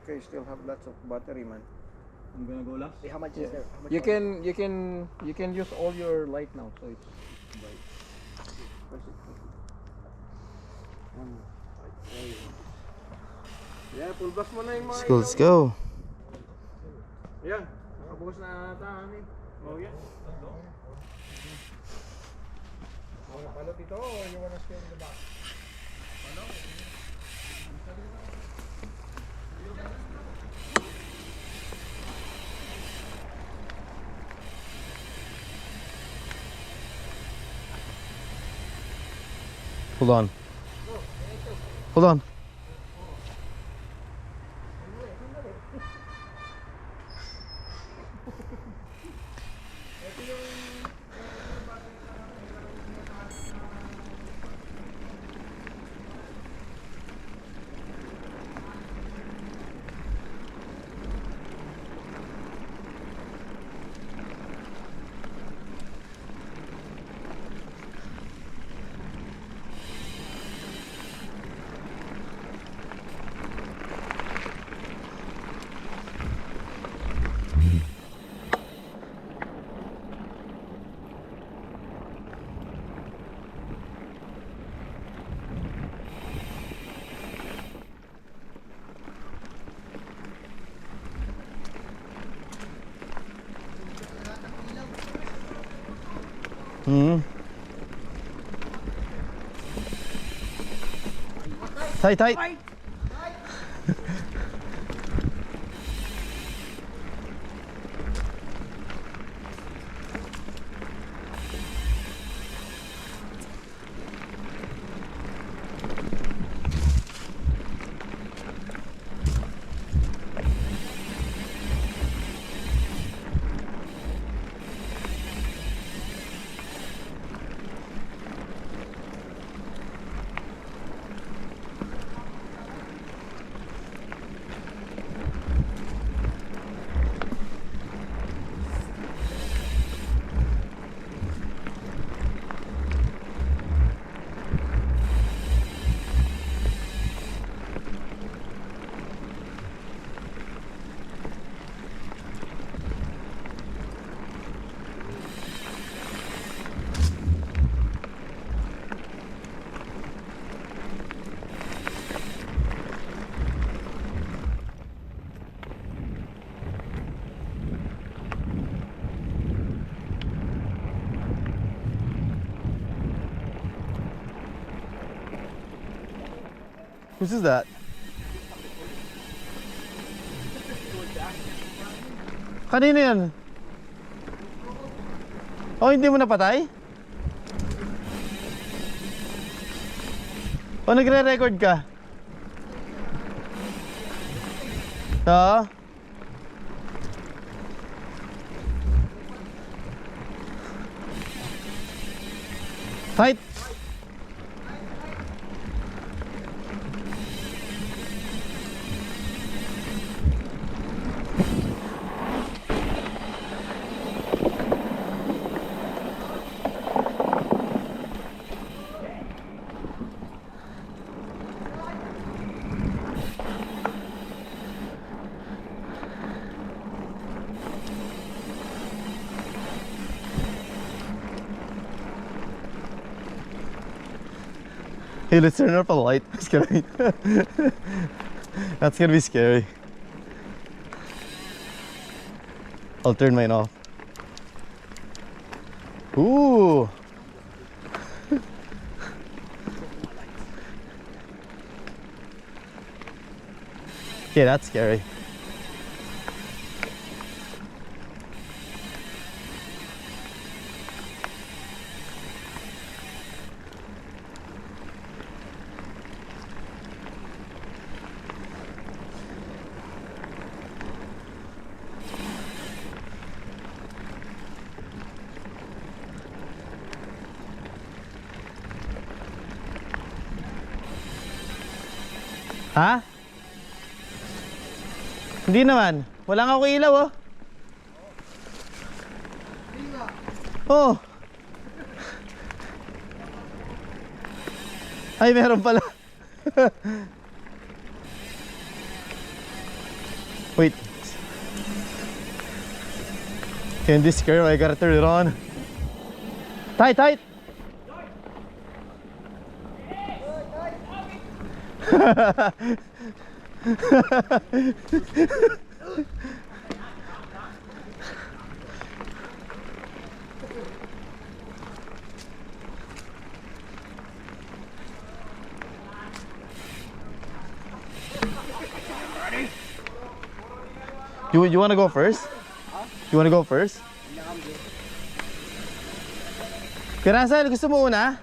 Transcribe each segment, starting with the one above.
okay, still have lots of battery, man. I'm gonna go last. How much is there? How much You can use all your light now, so it's bright. Press it. Yeah, full blast mo na yung mga Let's go. Yan, nakabukas na ata amin. Oh, yeah. Wanna follow dito or you wanna stay in the back? Hold on. Hold on. Tight, tight. Whose is that? Kanina yan? Oh, hindi mo napatay? O nagre-record ka? Oo. Tight. Hey, let's turn up a light. That's gonna be that's gonna be scary. I'll turn mine off. Ooh. Okay, that's scary. Ha? Hindi naman. Wala nga ako ilaw, oh. Oh. Ay, meron pala. Wait. Can this curve? I gotta turn it on. Tight, tight. You wanna go first? You wanna go first? Kirasel, gusto mo una?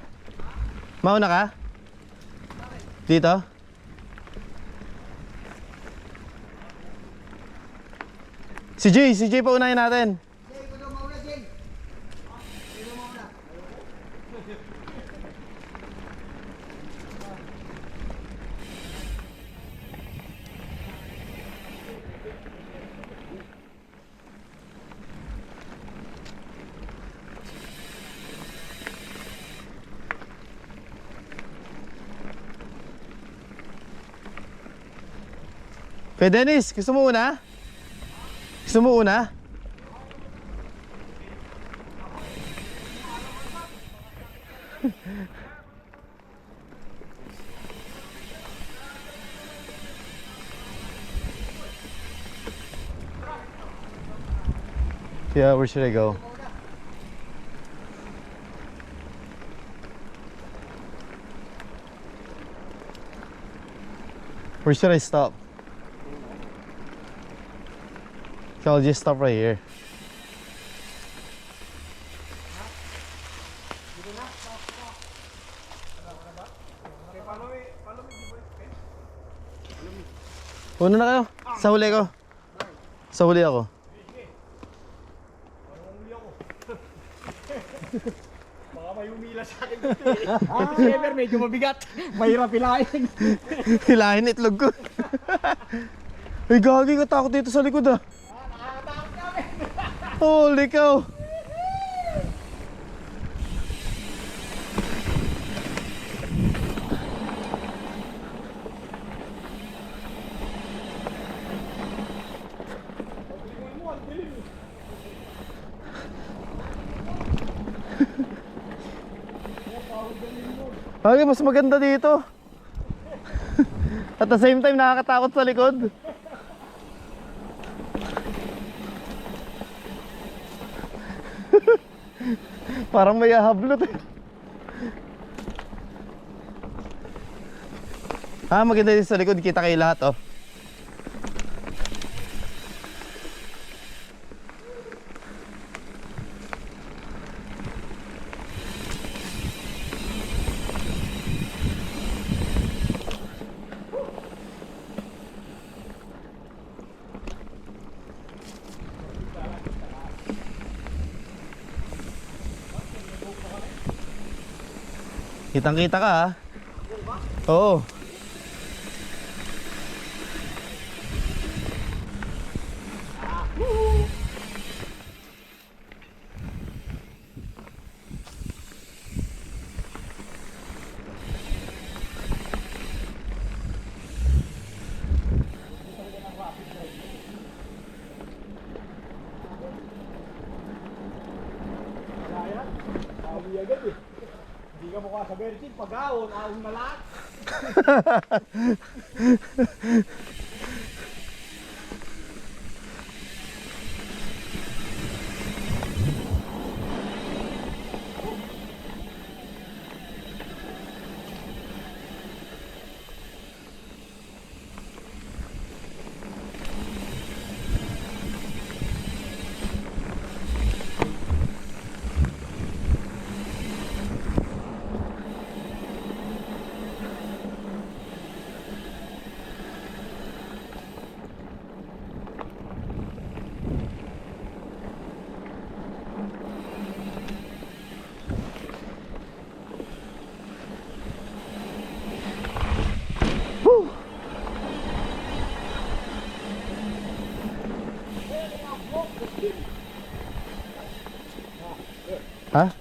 Mauna ka? Dito? Si Jay pa unahin natin. Kay Dennis, gusto mo una? Gusto mo una? Yeah, where should I go? Where should I stop? So I'll just stop right here. Una na kayo. Sa huli ko. Sa huli ako. Baka may humila sa akin dito eh. Siyempre medyo mabigat. Mahirap hilahin. Hilahin itlog ko. Ay gagi, katakot dito sa likod ah. Nakakatakot namin. Holy cow. Bagay, mas maganda dito. At the same time, nakakatakot sa likod. Parang may ahablot eh. Maganda dito sa likod. Kita kayo lahat oh. Kitang-kita ka ha. Oo. Hindi ka mukha sa Virgin, pag-ahon, ahon na lahat. Ha?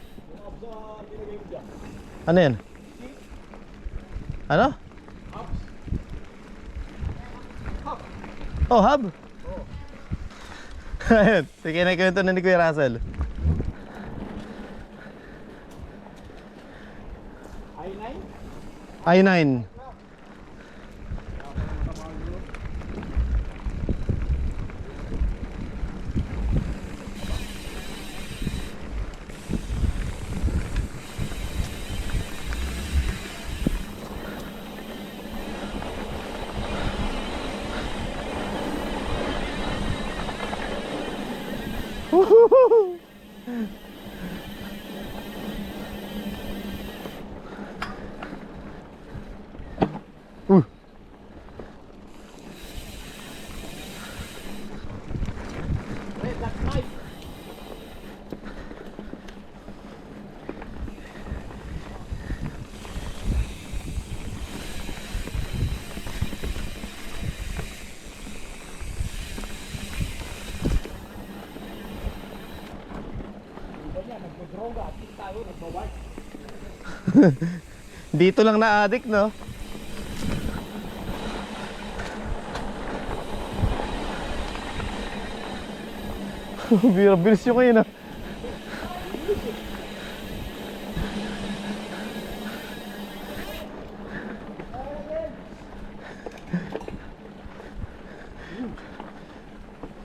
Ano yan? Ano? Oh, hub? Ayun, sige na kwento na ni Kuya Russell. I9. Woohoo! Dito lang na-addict, no? Bilis yung kayo, no?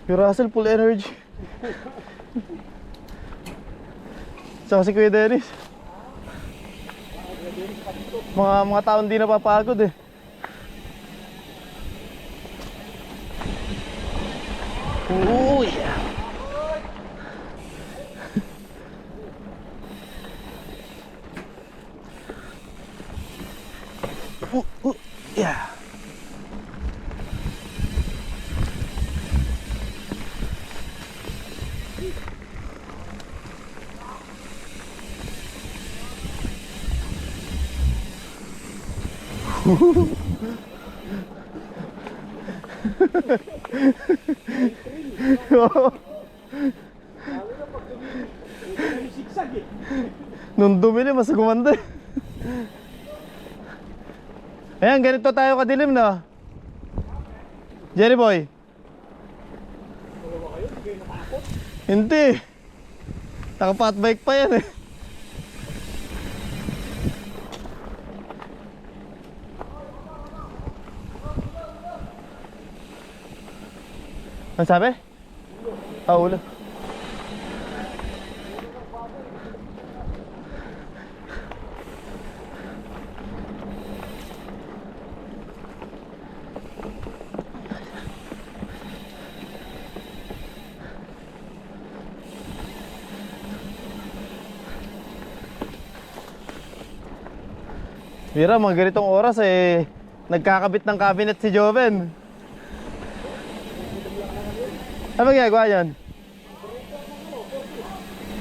Yung Russell, full energy. Tsaka si Kuya Dennis. Mga taon di napapagod eh. Uy! Yeah. Nung dumi na, mas gumanda. Ayan, ganito tayo kadilim, no? Jerry boy. Hindi. Naka-fat bike pa yan eh. Ano sabi? Ulo. Mira, mga ganitong oras eh nagkakabit ng cabinet si Joven. Ano ba ginagawa yan?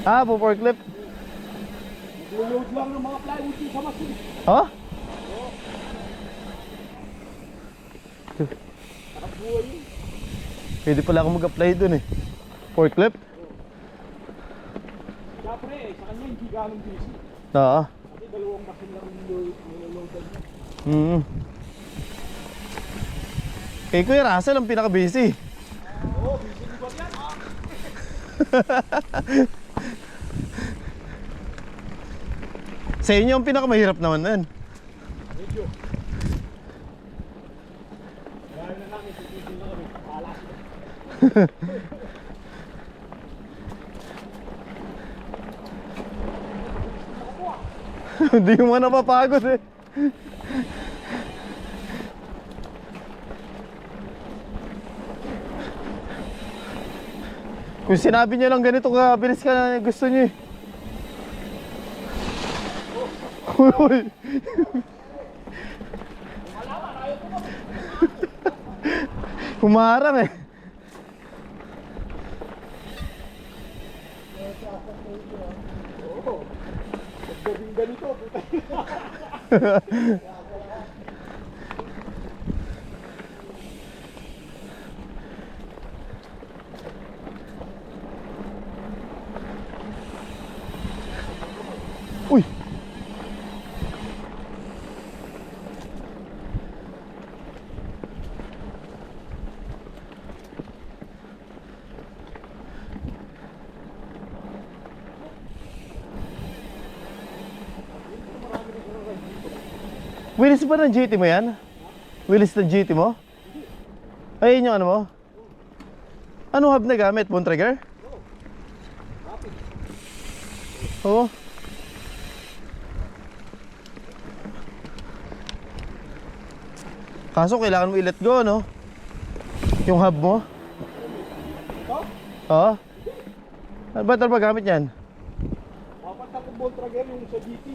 Ah, po forklift. Load lang ng mga plywood sa machine. Oh? Pwede pala ako mag-apply dun eh. Forklift? Siyempre eh, sa kanya hindi ganong busy. Oo. Kasi dalawang machine lang niloloadan niya. Kay Kuya Russell ang pinaka-busy. Oo, busy mo ba yan? Sa inyo ang pinakamahirap naman nun. Medyo. Gaya na namin, titigil na kami. Palas na. Hindi mo napapagod eh. Kung sinabi niyo lang ganito kabilis ka na gusto niyo eh. Uy. Humarang eh. Oo. Gawing ganito. Uy. Wheels ba ng GT mo yan? Wheels ng GT mo? Ayun yung ano mo? Ano hub na gamit? Bontrager? Oo. Kaso kailangan mo i-let go, no? Yung hub mo? Oo. Ba't ano ba gamit yan? Dapat ako Bontrager yung sa GT.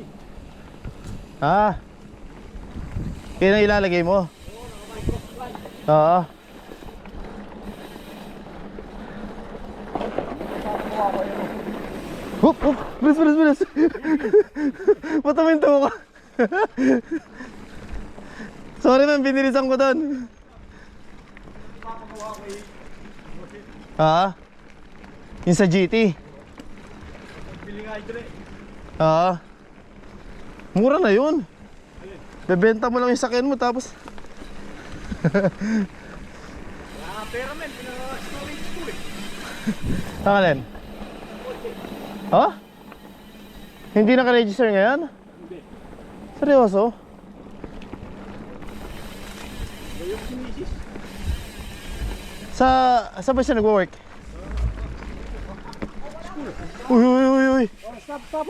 Ah. Kaya na ilalagay mo? Oo. Hup, hup, bilis, bilis, bilis. Pataminto ko. Sorry man, binilisan ko doon. Ah. Yung sa GT. Ah. Mura na yun. Bebenta mo lang yung sakyan mo tapos. Pero men, pinaka-storage ko eh. Alin? Ha? Hindi naka-register ngayon? Hindi. Seryoso? Yung sinisis. Sa ba siya nagwo-work? Uy, uy, uy, uy. Oh, stop, stop.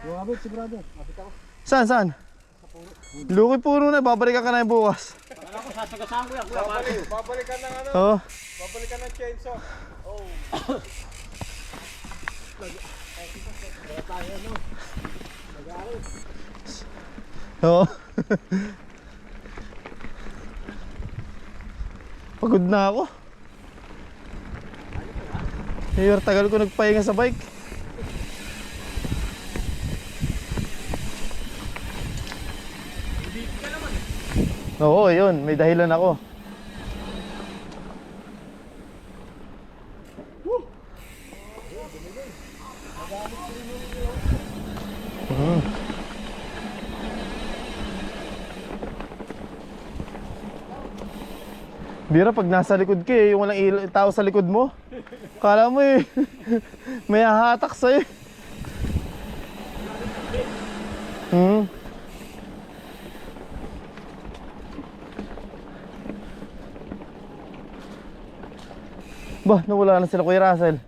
Yung abit si brother. Abit ako. Saan, saan? Luki puno na, babalikan ka na yung bukas. Akala ko sasagasaan ko yan. Babalikan ng ano? Oo. Babalikan ng chainsaw. Oh. Oo. Pagod na ako. Tagal ko nagpahinga sa bike. Oo, yun. May dahilan ako. Bira pag nasa likod ka yung walang tao sa likod mo. Kala mo may hahatak sa'yo. Bah, nawala na sila Kuya Russell.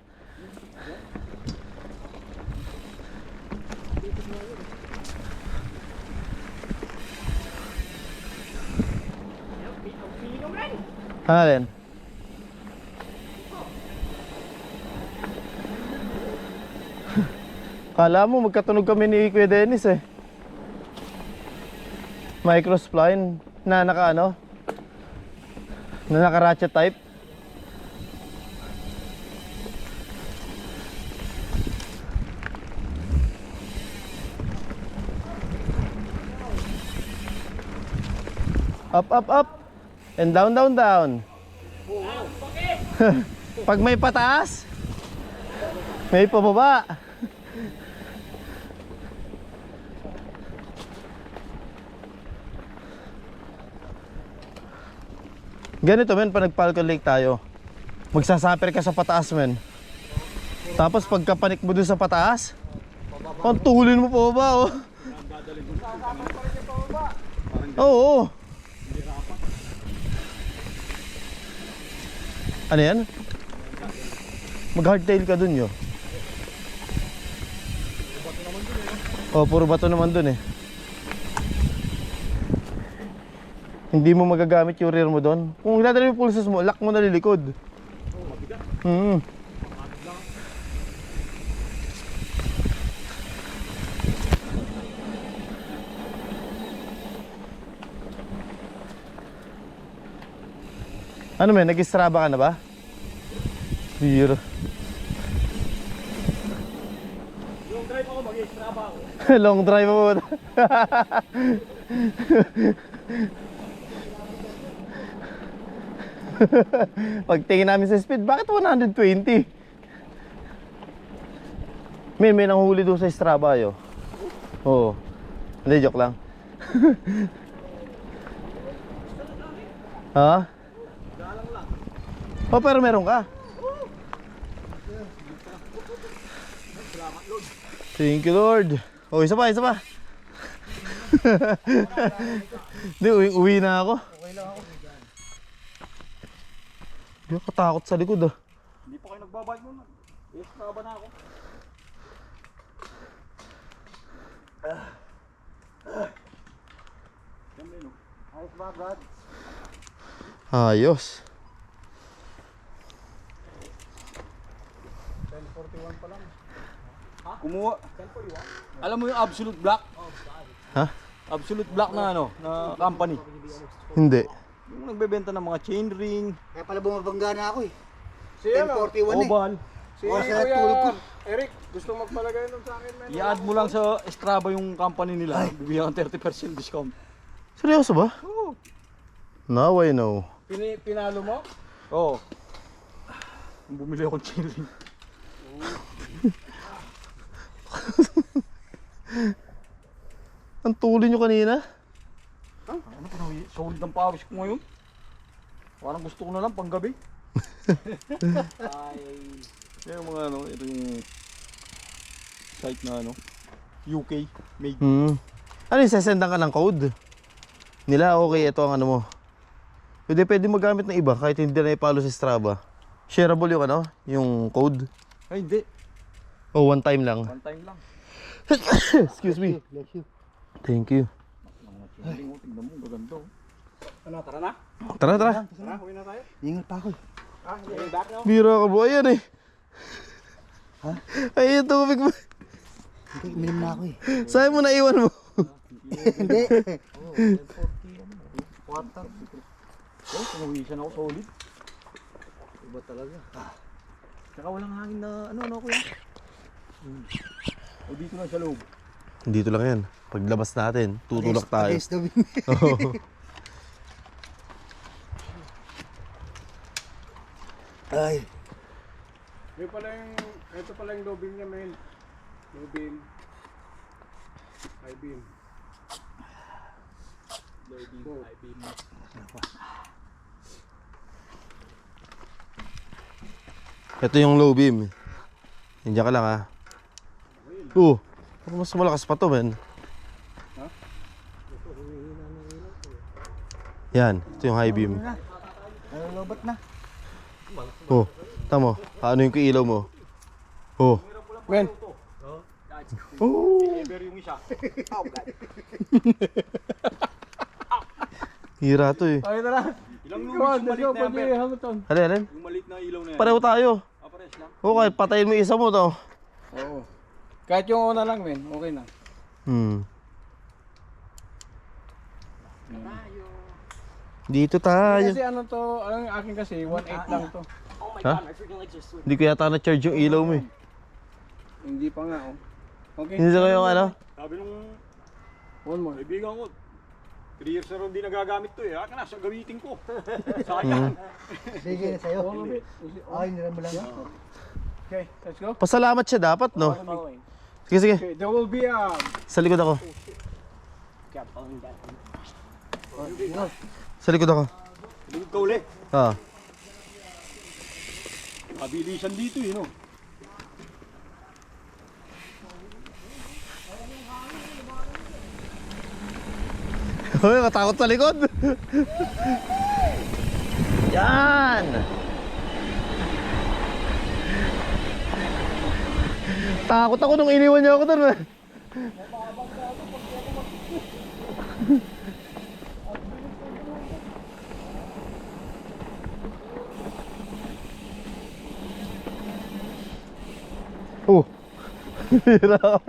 Alin? Kala mo magkatunog kami ni Kuya Dennis eh. Microspline na naka ano? Na naka ratchet type. Up, up, up. And down, down, down. Pag may pataas, may pababa. Ganito men, pag nag-Falcon Lake tayo, magsasaper ka sa pataas men. Tapos pagkapanik mo dun sa pataas, pantulin mo pa ba oh. Oo. Ano yan? Mag-hardtail ka dun yo. Oh, puro bato naman dun eh. Hindi mo magagamit yung rear mo dun. Kung iladala yung pulses mo, lock mo na lilikod. Ano men, nag-Strava ka na ba? Biro. Long drive ako, mag-Strava ako. Long drive mo. Pagtingin namin sa speed, bakit 120? May nanghuli doon sa Strava yo. Oo. Hindi, joke lang. Ha? Oh, pero meron ka. Thank you Lord. Oh, isa pa, isa pa. Hindi, uwi na ako. Okay lang ako. Hindi ako katakot sa likod ah. Hindi pa kayo nagbabike mo. Extra ba na ako? Ayos ba, Brad? Ayos. 10:41 pa lang. Kumuha. Alam mo yung Absolute Black? Ha? Absolute Black na ano, na company. Hindi. Yung nagbebenta ng mga chain ring, Kaya pala bumabangga na ako eh. Si ano? 10:41 eh. oval. Si Oh, sa Kuya tulog ko. Eric, gusto magpalagay nun sa akin, man. I-add mo lang sa Strava yung company nila, bibigyan kang 30% discount. Seryoso ba? Oo. Now I know. Pinalo mo? Oo. Bumili akong chain ring. Ang tuloy nyo kanina? Ano pa nawi? Solid ang pawis ko ngayon. Parang gusto ko na lang panggabi. Yan yung mga ano, ito yung site na ano, UK made. Ano yung sasendan ka ng code? Nila, okay, ito ang ano mo. Pwede magamit ng iba kahit hindi na ipalo sa Strava. Shareable yung ano, yung code. Ay hindi, O, one time lang. one time lang. Excuse me. Thank you. Mga chain ring, oh, tignan mo, gaganda oh. Ano, tara na? Tara, tara. Tara, uwi na tayo. Ingat pa ako eh. Ah, yung back now? Bira ka bro, ayan eh. Ha? Ay, yung tubig mo. Hindi, uminom na ako eh. Saan mo naiwan mo? Hindi. Water. Oh, pinawisan ako solid. Iba talaga. Tsaka walang hangin na ano kuya. O dito lang sa loob. Dito lang yan. Paglabas natin, tutulak tayo. Pares daw. Oo. Ay. Yung pala yung, ito pala yung low beam niya, men. Low beam. High beam. Low beam, high beam. Ito yung low beam. Nandiyan ka lang ha. Mas malakas pa to, men. Yan, ito yung high beam. Nalolobat na. Tama. Paano yung ilaw mo? Men, Ever yung isa. Hira to eh. okay, tara. Ilang Come on, lumis let's yung go, maliit na pwede yan, Hamilton. Alin? Yung maliit na ilaw na yan. Pareho tayo. Pares lang. Okay, patayin mo yung isa mo to. Oo. Kahit yung una lang, men. Okay na. Dito tayo. Kasi ano to, ang akin kasi, 1.8 lang to. Ha? Hindi ko yata na-charge yung ilaw mo eh. Hindi pa nga, oh. Okay. Hindi ko yung ano? Sabi nung One more. kaibigan ko, 3 years na rin hindi nagagamit to eh. Akin na, sa gamitin ko. Sayang. Bigay na sa'yo. One more bit. Ay, niram mo lang. Okay, let's go. Pasalamat siya dapat, no? Following. Sige, sige. Okay, there will be a Sa likod ako. cap on that. Sa likod ako. Lugod ka uli. Mabilisan dito eh, no? Hoy, matakot sa likod. Yan. Takot ako nung iniwan niya ako doon. Hira ako.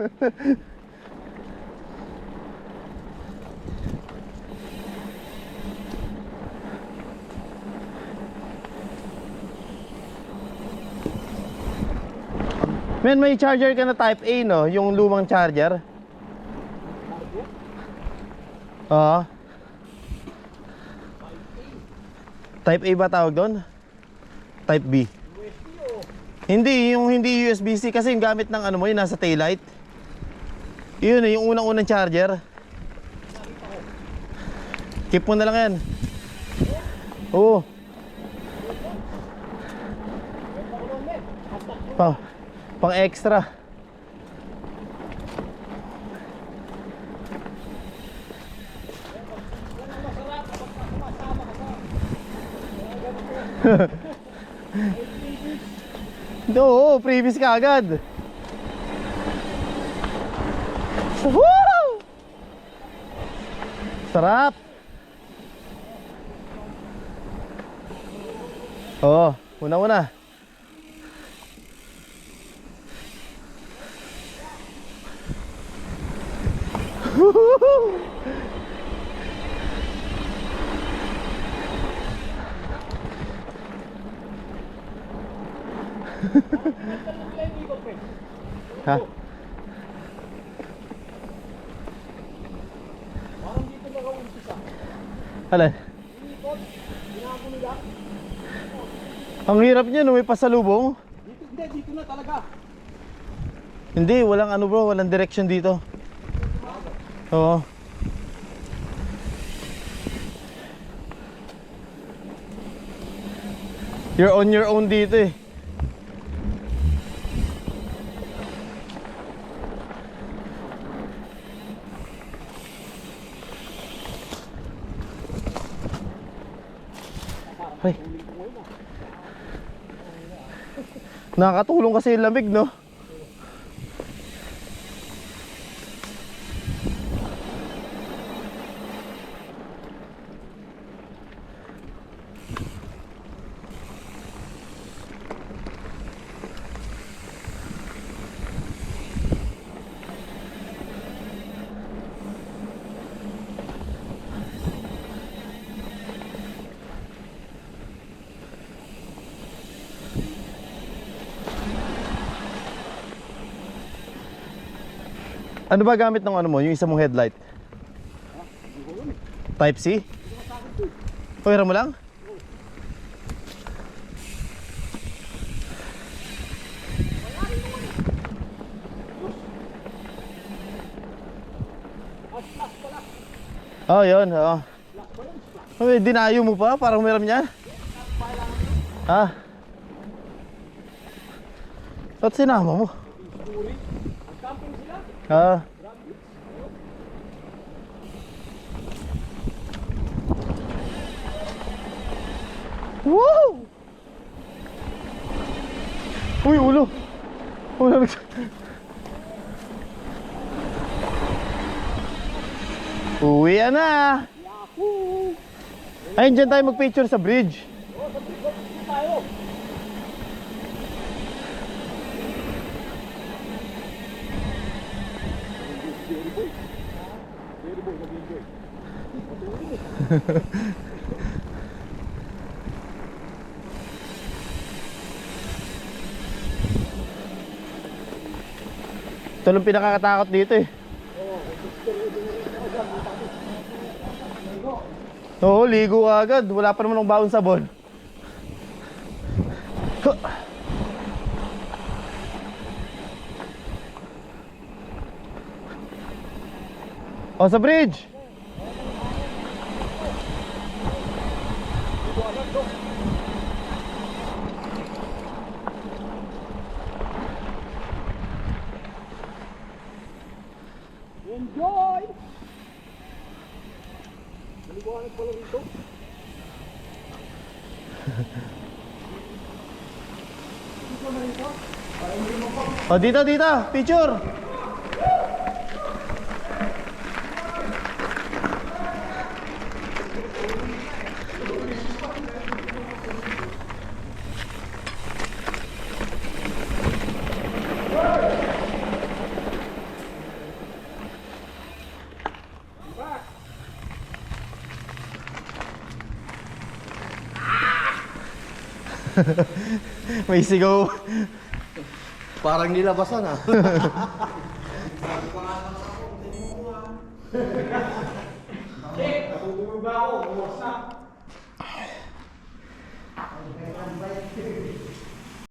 Men, may charger ka na type A, no? Yung lumang charger. Oo. Type A ba tawag doon? Type B. Hindi, yung hindi USB-C kasi yung gamit ng ano mo, yung nasa taillight. Yun eh, yung unang-unang charger. Keep mo na lang yan. Oo. Pang extra. Oo, previous ka agad. Woo! Sarap. Oo, una-una. Ha? Alin? Ang hirap niya no, may pasalubong. Dito na talaga. Hindi, walang ano bro, walang direction dito. Oo. You're on your own dito eh. Ay. Nakakatulong kasi yung lamig, no? Ano ba gamit ng ano mo, yung isa mong headlight? Type C? Pwera mo lang? Oh, yun, oo. Ay, dinayo mo pa, parang meron niya. Ha? Ba't sinama mo? Ah. Woo! Uy, ulo. Ulo. Uwi na. Ayun, dyan tayo mag-picture sa bridge. Ito lang pinakakatakot dito eh. Oo, ligo agad. Wala pa naman ng baon sabon. O, sa bridge. Enjoy! Naliwanag pala rito. O, dito, dito. Picture. May sigaw. Parang nilabasan ah. Natutulog ba ako? Buwas na.